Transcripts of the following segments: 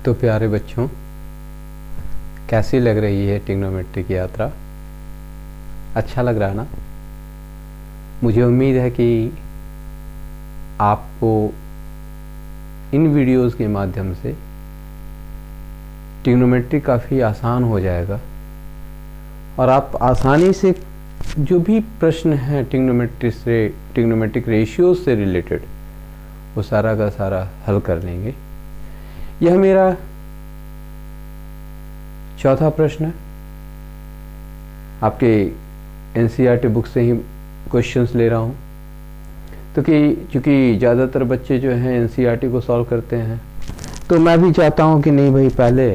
तो प्यारे बच्चों, कैसी लग रही है ट्रिग्नोमेट्री की यात्रा? अच्छा लग रहा ना? मुझे उम्मीद है कि आपको इन वीडियोस के माध्यम से ट्रिग्नोमेट्री काफ़ी आसान हो जाएगा और आप आसानी से जो भी प्रश्न हैं ट्रिग्नोमेट्रिक रेशियोज से रिलेटेड वो सारा का सारा हल कर लेंगे। यह मेरा चौथा प्रश्न है। आपके एनसीईआरटी बुक से ही क्वेश्चंस ले रहा हूँ, तो चूँकि ज़्यादातर बच्चे जो हैं एनसीईआरटी को सॉल्व करते हैं, तो मैं भी चाहता हूँ कि नहीं भाई, पहले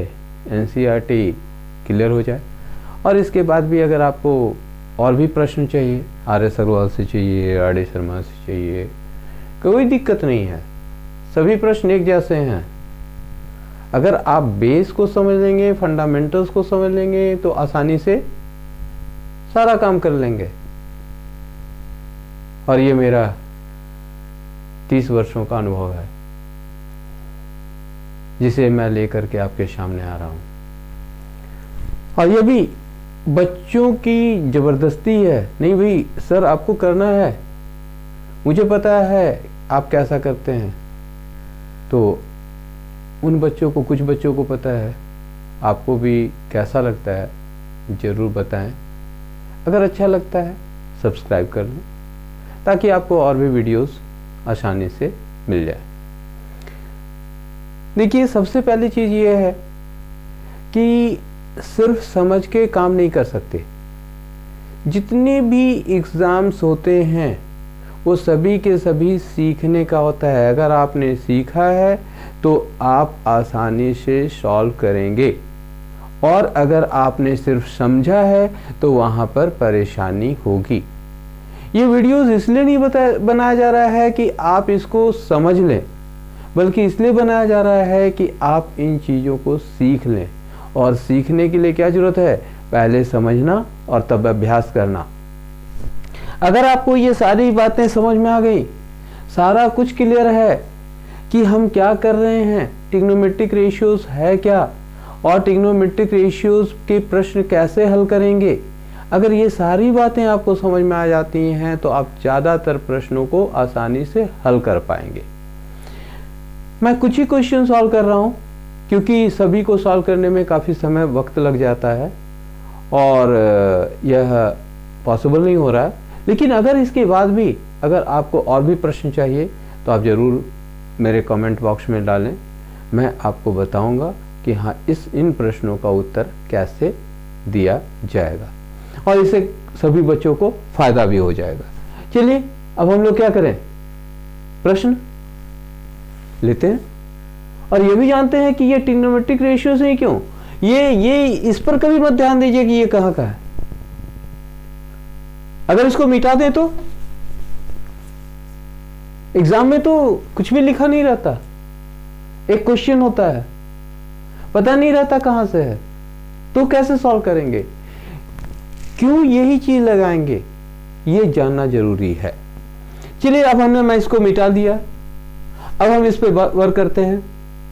एनसीईआरटी क्लियर हो जाए और इसके बाद भी अगर आपको और भी प्रश्न चाहिए, आर एस अग्रवाल से चाहिए, आर डी शर्मा से चाहिए, कोई दिक्कत नहीं है। सभी प्रश्न एक जैसे हैं। अगर आप बेस को समझ लेंगे, फंडामेंटल्स को समझ लेंगे, तो आसानी से सारा काम कर लेंगे। और ये मेरा 30 वर्षों का अनुभव है जिसे मैं लेकर के आपके सामने आ रहा हूँ। और ये भी बच्चों की जबरदस्ती है। नहीं भाई सर, आपको करना है, मुझे पता है आप कैसा करते हैं। तो उन बच्चों को, कुछ बच्चों को पता है, आपको भी कैसा लगता है ज़रूर बताएं। अगर अच्छा लगता है सब्सक्राइब कर लें ताकि आपको और भी वीडियोस आसानी से मिल जाए। देखिए, सबसे पहली चीज़ ये है कि सिर्फ समझ के काम नहीं कर सकते। जितने भी एग्ज़ाम्स होते हैं वो सभी के सभी सीखने का होता है। अगर आपने सीखा है तो आप आसानी से सॉल्व करेंगे, और अगर आपने सिर्फ समझा है तो वहाँ पर परेशानी होगी। ये वीडियोस इसलिए नहीं बनाया जा रहा है कि आप इसको समझ लें, बल्कि इसलिए बनाया जा रहा है कि आप इन चीज़ों को सीख लें। और सीखने के लिए क्या ज़रूरत है? पहले समझना और तब अभ्यास करना। अगर आपको ये सारी बातें समझ में आ गई, सारा कुछ क्लियर है कि हम क्या कर रहे हैं, ट्रिग्नोमेट्रिक रेशियोज है क्या और ट्रिग्नोमेट्रिक रेशियोज के प्रश्न कैसे हल करेंगे, अगर ये सारी बातें आपको समझ में आ जाती हैं तो आप ज़्यादातर प्रश्नों को आसानी से हल कर पाएंगे। मैं कुछ ही क्वेश्चन सॉल्व कर रहा हूँ क्योंकि सभी को सॉल्व करने में काफ़ी समय वक्त लग जाता है और यह पॉसिबल नहीं हो रहा है। लेकिन अगर इसके बाद भी अगर आपको और भी प्रश्न चाहिए तो आप ज़रूर मेरे कमेंट बॉक्स में डालें। मैं आपको बताऊंगा कि हाँ, इन प्रश्नों का उत्तर कैसे दिया जाएगा और इससे सभी बच्चों को फ़ायदा भी हो जाएगा। चलिए अब हम लोग क्या करें, प्रश्न लेते हैं। और ये भी जानते हैं कि ये ट्रिग्नोमेट्रिक रेशियो से ही क्यों, ये इस पर कभी मत ध्यान दीजिए कि ये कहाँ का है। अगर इसको मिटा दें तो एग्जाम में तो कुछ भी लिखा नहीं रहता, एक क्वेश्चन होता है, पता नहीं रहता कहां से है, तो कैसे सॉल्व करेंगे, क्यों यही चीज लगाएंगे, ये जानना जरूरी है। चलिए अब मैं इसको मिटा दिया। अब हम इस पे वर्क करते हैं।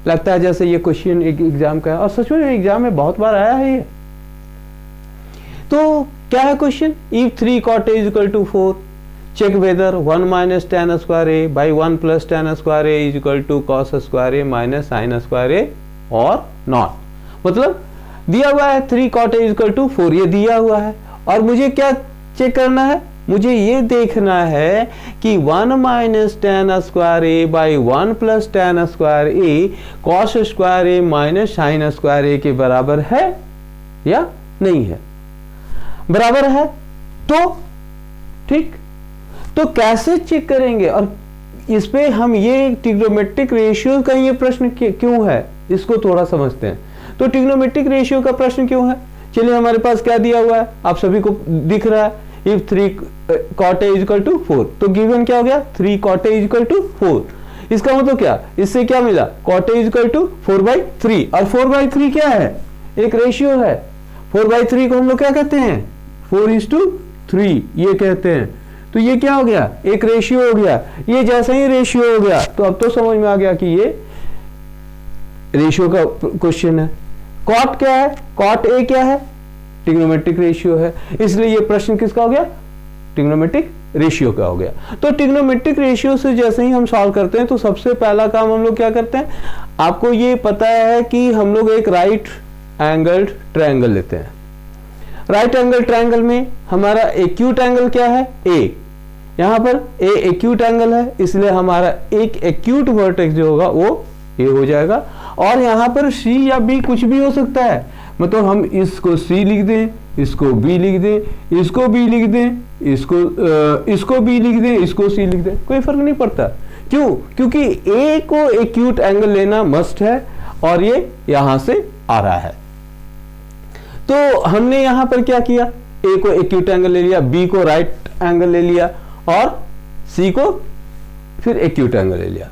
लगता है जैसे ये क्वेश्चन एक एग्जाम का है और सच में एग्जाम में बहुत बार आया है ये। तो क्या है question? If 3 cot a is equal to 4, check whether 1 minus tan square a by 1 plus tan square a is equal to cos square a minus sin square a or not। मतलब दिया हुआ है 3 cot a is equal to 4, ये दिया हुआ है और मुझे क्या चेक करना है? मुझे ये देखना है कि 1 minus tan square a by 1 plus tan square a cos square a minus sin square a के बराबर है या नहीं है। बराबर है तो ठीक, तो कैसे चेक करेंगे? और इस पे हम ये ट्रिग्नोमेट्रिक रेशियो का ये प्रश्न क्यों है, इसको थोड़ा समझते हैं। तो ट्रिग्नोमेट्रिक रेशियो का प्रश्न क्यों है? चलिए, हमारे पास क्या दिया हुआ है, आप सभी को दिख रहा है, if 3 cot a is equal to 4, तो गिवन क्या हो गया, 3 cot a is equal to 4। इसका मतलब क्या, इससे क्या मिला, cot a is equal to 4/3, और 4/3 क्या है, एक रेशियो है। 4/3 को हम लोग क्या कहते हैं, 4:3 ये कहते हैं। तो ये क्या हो गया, एक रेशियो हो गया। ये जैसे ही रेशियो हो गया तो अब तो समझ में आ गया कि ये रेशियो का क्वेश्चन है। कॉट क्या है, कॉट ए क्या है, ट्रिग्नोमेट्रिक रेशियो है, इसलिए ये प्रश्न किसका हो गया, ट्रिग्नोमेट्रिक रेशियो का हो गया। तो ट्रिग्नोमेट्रिक रेशियो से जैसे ही हम सॉल्व करते हैं तो सबसे पहला काम हम लोग क्या करते हैं, आपको ये पता है कि हम लोग एक राइट एंगल्ड ट्रायंगल लेते हैं। राइट एंगल ट्रायंगल में हमारा एक्यूट एंगल क्या है, ए, यहां पर ए एक्यूट एंगल है, इसलिए हमारा एक एक्यूट वर्टेक्स जो होगा वो ए हो जाएगा। और यहां पर सी या बी कुछ भी हो सकता है, मतलब हम इसको सी लिख दें, इसको बी लिख दें, इसको बी लिख दें, इसको बी लिख दें, इसको सी लिख दें, कोई फर्क नहीं पड़ता। क्यों, क्योंकि ए को एक्यूट एंगल लेना मस्ट है और ये यहां से आ रहा है। तो हमने यहां पर क्या किया, ए को एक्यूट एंगल ले लिया, बी को राइट एंगल ले लिया और सी को फिर एक्यूट एंगल ले लिया।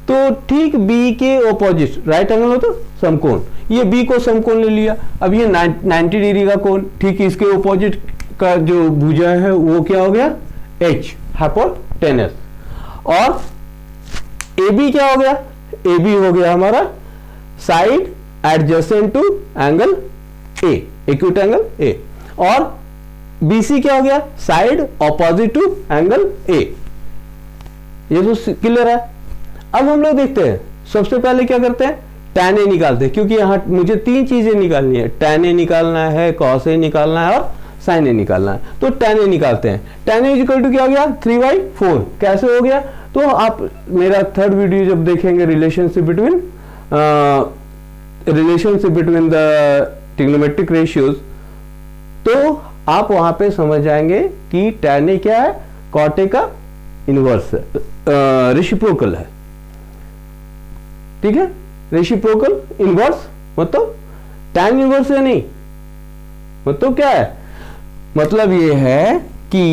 तो ठीक बी के ऑपोजिट राइट एंगल हो तो समकोण, ये बी को समकोण ले लिया। अब ये 90 डिग्री का कोण, ठीक इसके ऑपोजिट का जो भुजा है वो क्या हो गया, एच, हाइपोटेनस। और ए बी क्या हो गया, ए बी हो गया हमारा side adjacent to angle A, acute angle A. और बीसी क्या हो गया, side opposite to angle A. ये तो क्लियर है। अब हम लोग देखते हैं, सबसे पहले क्या करते हैं, tan ए निकालते हैं, क्योंकि यहां मुझे तीन चीजें निकालनी है, tan ए निकालना है, cos ए निकालना है और sin ए निकालना है। तो tan ए निकालते हैं। tan ए इक्वल टू क्या हो गया, 3/4। कैसे हो गया, तो आप मेरा थर्ड वीडियो जब देखेंगे relationship between the trigonometric ratios, तो आप वहां पे समझ जाएंगे कि tan ए क्या है, cot ए का इनवर्स है, रेसिप्रोकल है। ठीक है, रेसिप्रोकल इनवर्स मतलब tan इनवर्स है नहीं, मतलब क्या है, मतलब ये है कि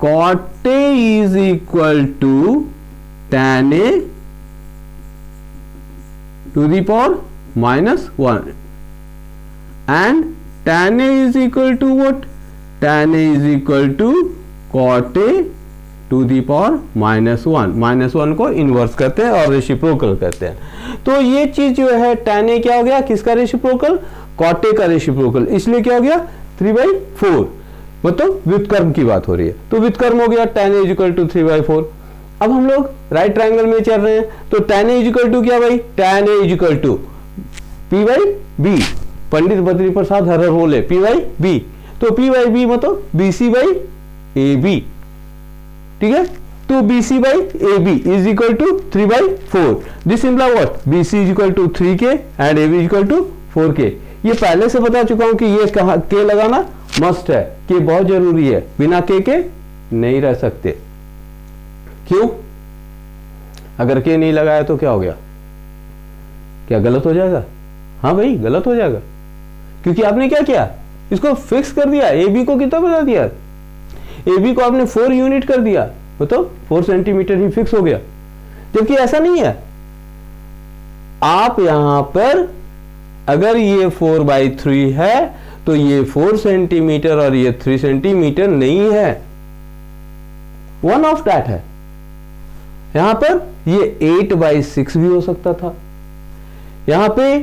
cot A is equal to tan A to the power -1 and tan A is equal to what, tan A is equal to cot A to the power -1 को इनवर्स करते हैं और रेसिप्रोकल करते हैं। तो ये चीज जो है tan A क्या हो गया, किसका रेसिप्रोकल, cot A का रेसिप्रोकल, इसलिए क्या हो गया 3/4, मतलब व्युत्क्रम की बात हो रही है। तो व्युत्क्रम हो गया tan A इक्वल टू 3/4। अब हम लोग राइट ट्रायंगल में चल रहे हैं, तो tan A इक्वल टू क्या भाई, tan A equal to P/B, Pandit Badri Prasad हर बोले P/B, तो P/B मतलब BC/AB। ठीक है, तो BC/AB is equal to 3/4। This imply what, BC is equal to 3K and AB is equal to 4K। ये पहले से बता चुका हूं कि ये कहां K लगाना मस्ट है, K बहुत जरूरी है, बिना K के नहीं रह सकते। क्यों, अगर K नहीं लगाया तो क्या हो गया, क्या गलत हो जाएगा, हाँ भाई गलत हो जाएगा, क्योंकि आपने क्या किया, इसको फिक्स कर दिया, AB को कितना बता दिया, AB को आपने 4 यूनिट कर दिया, मतलब 4 सेंटीमीटर ही फिक्स हो गया। जबकि ऐसा नहीं है, आप यहां पर अगर ये 4/3 है तो ये 4 सेंटीमीटर और ये 3 सेंटीमीटर नहीं है, 1 ऑफ दैट है। यहां पर ये 8/6 भी हो सकता था। यहां पे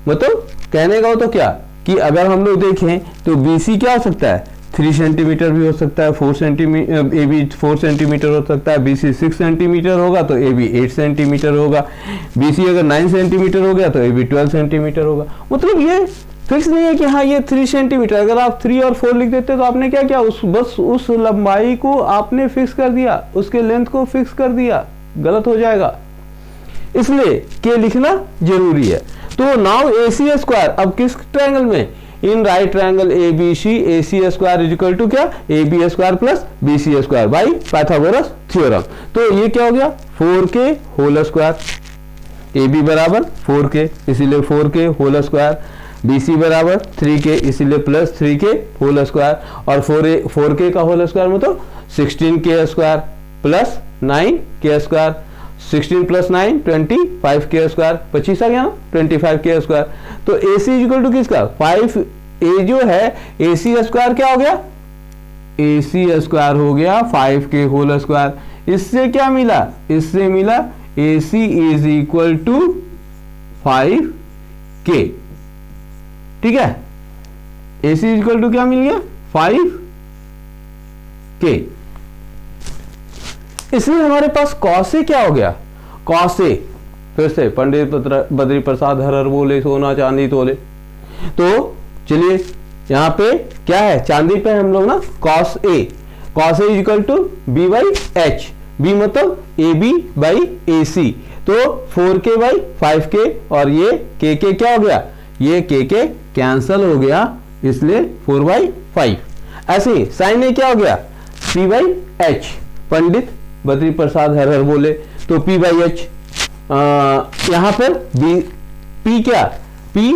मतलब कहने का हो तो क्या कि अगर हम लोग देखें तो BC क्या हो सकता है, 3 सेंटीमीटर भी हो सकता है, 4 सेंटीमीटर, AB 4 सेंटीमीटर हो सकता है, BC 6 सेंटीमीटर होगा तो AB 8 सेंटीमीटर होगा, BC अगर 9 सेंटीमीटर हो गया तो AB 12 सेंटीमीटर होगा। मतलब ये फिक्स नहीं है कि हाँ ये 3 सेंटीमीटर, अगर आप 3 और 4 लिख देते तो आपने क्या किया, बस उस लंबाई को आपने फिक्स कर दिया, उसके लेंथ को फिक्स कर दिया, गलत हो जाएगा, इसलिए के लिखना जरूरी है। तो नाउ AC स्क्वायर, अब किस ट्रायंगल में, in right triangle ABC, AC square is equal to क्या, AB square plus BC square by Pythagoras theorem. तो ये क्या हो गया, 4K होल स्क्वायर, AB बराबर 4K इसीलिए 4K होल स्क्वायर, BC बराबर 3K इसीलिए प्लस 3K होल स्क्वायर, और 4K का होल स्क्वायर मतलब 16K square plus 9K square, 16 plus 9 25K square, 25 आ गया ना, 25K स्क्वायर। तो AC इक्वल टू किसका, 5A जो है AC स्क्वायर क्या हो गया, AC स्क्वायर हो गया 5K होल स्क्वायर। इससे क्या मिला, इससे मिला AC इज इक्वल टू 5 के, ठीक है। AC इक्वल टू क्या मिल गया 5 के। इसमें हमारे पास कॉस ए क्या हो गया, कॉस ए, फिर से पंडित बद्री प्रसाद हर हर बोले सोना चांदी तोले। तो चलिए यहाँ पे क्या है, चांदी पे हम लोग ना cos A, cos A equal to B by H, B मतलब ए बी बाई ए सी, तो 4k बाई 5k, और ये के क्या हो गया, ये के कैंसल हो गया, इसलिए 4 बाई 5। ऐसे ही साइन ए क्या हो गया p बाई एच, पंडित बद्री प्रसाद हर हर बोले, तो p बाई एच। यहाँ पर p क्या, p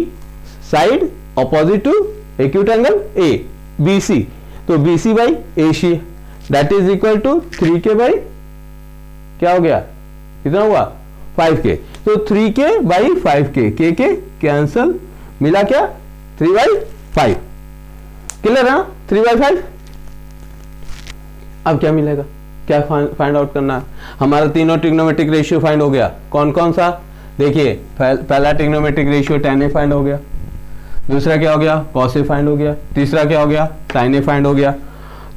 side opposite to acute angle A B C, तो B C by A C that is equal to 3k by क्या हो गया, कितना हुआ 5k, तो 3k बाई 5k, के कैंसल, मिला क्या 3 बाई 5। क्लियर है ना, 3 बाई 5। अब क्या मिलेगा, क्या फाइंड आउट करना है, हमारा तीनों ट्रिग्नोमेट्रिक रेशियो फाइंड हो गया। कौन कौन सा, देखिए पहला ट्रिग्नोमेट्रिक रेशियो tan ए फाइंड हो गया, दूसरा क्या हो गया cos ए फाइंड हो गया, तीसरा क्या हो गया sin ए फाइंड हो गया।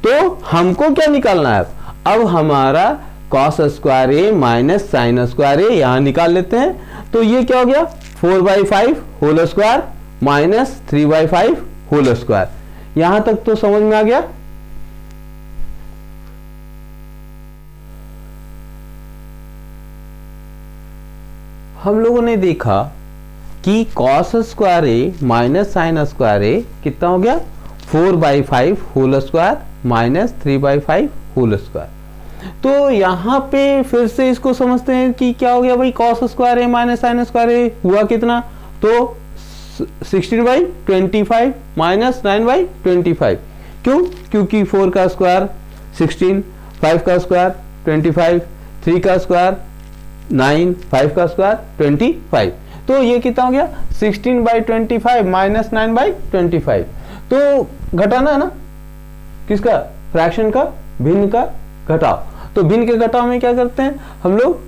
तो हमको क्या निकालना है, अब हमारा cos square A minus sine square ए यहां निकाल लेते हैं। तो ये क्या हो गया 4 by 5 whole square minus 3 by 5 whole square. यहां तक तो समझ में आ गया। हम लोगों ने देखा कि cos square A minus sine square A कितना हो गया 4 by 5 whole square minus 3 by 5 whole square. तो यहाँ पे फिर से इसको समझते हैं कि क्या हो गया भाई, cos square A minus sine square ए हुआ कितना, तो 16 बाई 25 माइनस 9 बाई 25। क्यों, क्योंकि 4 का स्क्वायर 16, 5 का स्क्वायर 25, 3 का स्क्वायर 9, 5 का स्क्वायर 25। तो ये कितना हो गया 16 बाई 25 माइनस 9 बाई 25। तो घटाना है ना, किसका, फ्रैक्शन का, भिन्न का घटाव। तो भिन्न के घटाव में क्या करते हैं हम लोग,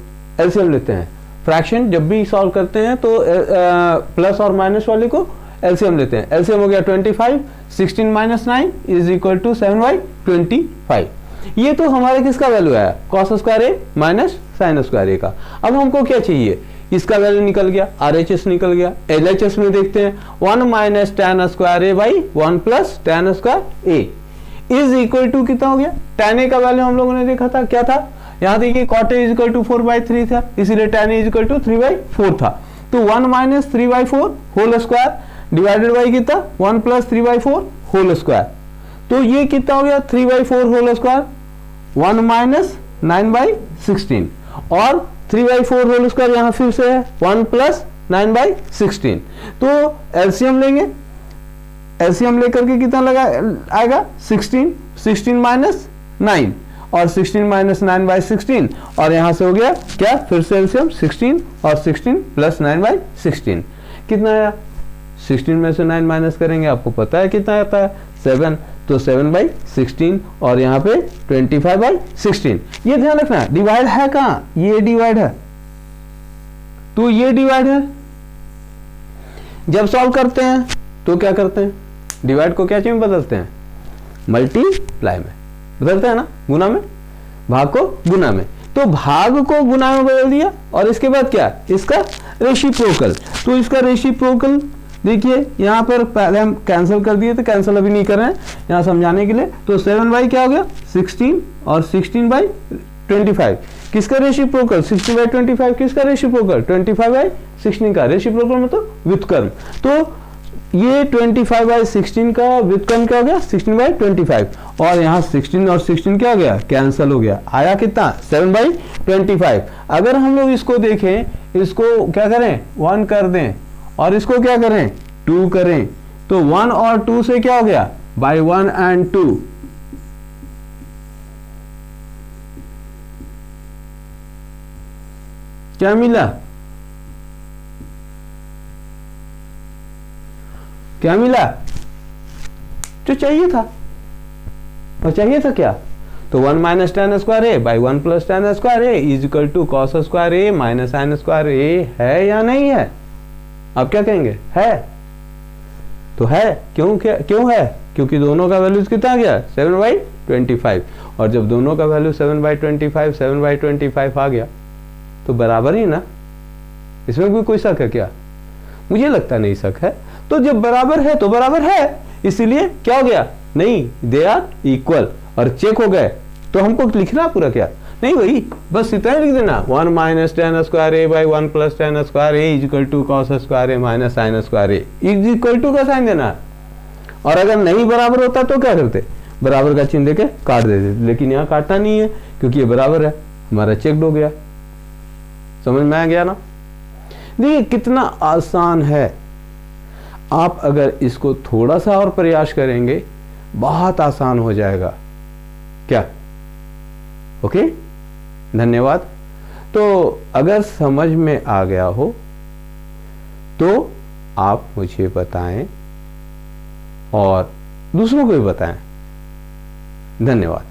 एलसीएम लेते हैं। फ्रैक्शन जब भी सॉल्व करते हैं तो प्लस और माइनस वाले को एलसीएम लेते हैं। एलसीएम हो गया 25, 16 minus 9 is equal to 7 by 25। ये तो हमारे किसका वैल्यू आया, cos square A minus sine square A का। अब हमको क्या चाहिए, इसका वैल्यू निकल गया, RHS निकल गया। LHS में देखते हैं 1 minus tan square A by 1 plus tan square A is equal to कितना हो गया, tan ए का वैल्यू हम लोगों ने देखा था क्या था, यहाँ देखिए cot A is equal to 4 by 3 था, इसीलिए tan A is equal to 3 by 4 था। तो 1 minus 3 by 4 whole square divided by कितना 1 प्लस 3 बाई 4 होल स्क्वायर। तो ये कितना हो गया 3 by 4 whole square, 1 minus 9 by 16, और 3 बाई 4 होल स्क्वायर यहाँ फिर से है 1 प्लस 9 बाई 16। तो एलसीएम लेंगे, एलसीएम लेकर के कितना लगा आएगा 16, 16 माइनस 9 और 16 माइनस 9 बाई 16, और यहाँ से हो गया क्या फिर से एलसीएम 16 और 16 प्लस 9 बाई 16 कितना आया, 16 में से 9 माइनस करेंगे आपको पता है कितना आता है 7, तो 7 बाई 16 और यहाँ पे 25 बाई 16। ये ध्यान रखना डिवाइड है कहाँ, ये डिवाइड है, तो ये डिवाइड है। जब सॉल्व करते हैं तो क्या करते हैं, डिवाइड को क्या चीज में बदलते हैं, मल्टीप्लाई में बदलते हैं ना, गुना में, भाग को गुना में। तो भाग को गुना में बदल दिया, और इसके बाद क्या, इसका रेसिप्रोकल। तो इसका रेसिप्रोकल देखिए यहाँ पर पहले हम कैंसिल कर दिए थे, कैंसिल अभी नहीं कर रहे हैं यहाँ समझाने के लिए। तो 7 बाई क्या हो गया 16 और 16 बाई 25 किसका रेसिप्रोकल, 16 बाई 25 किसका रेसिप्रोकल, 25 बाई 16 का रेसिप्रोकल मतलब व्युत्क्रम। तो ये 25 बाई 16 का व्युत्क्रम क्या हो गया 16 बाई 25, और यहाँ 16 और 16 क्या हो गया कैंसिल हो गया, आया कितना 7 बाई 25। अगर हम लोग इसको देखें, इसको क्या करें 1 कर दें और इसको क्या करें 2 करें, तो 1 और 2 से क्या हो गया बाई 1 एंड 2, क्या मिला, क्या मिला, जो चाहिए था। और चाहिए था क्या, तो 1 minus tan square A by 1 plus tan square A is equal to cos square A minus sin square A है या नहीं है, आप क्या कहेंगे? है। तो है, क्यों है? क्योंकि दोनों का वैल्यूज कितना आ गया? 7/25। और जब दोनों का वैल्यू 7/25 आ गया तो बराबर ही ना। इसमें भी कोई शक है क्या? मुझे लगता नहीं शक है। तो जब बराबर है तो बराबर है, इसलिए क्या हो गया? नहीं, दे आर इक्वल। और चेक हो गए तो हमको लिखना पूरा क्या? नहीं भाई, बस इतना ही लिख देना, 1 - tan square a by 1 + tan square a equal to cos square a - sin square a equal to का साइन देना। और अगर नहीं बराबर होता तो क्या करते? बराबर का चिन्ह देके काट देते। लेकिन यहाँ काटता नहीं है क्योंकि ये बराबर है, हमारा चेक हो गया। समझ में आ गया ना? देखिए कितना आसान है। आप अगर इसको थोड़ा सा और प्रयास करेंगे बहुत आसान हो जाएगा। क्या? ओके, धन्यवाद। तो अगर समझ में आ गया हो तो आप मुझे बताएं और दूसरों को भी बताएं। धन्यवाद।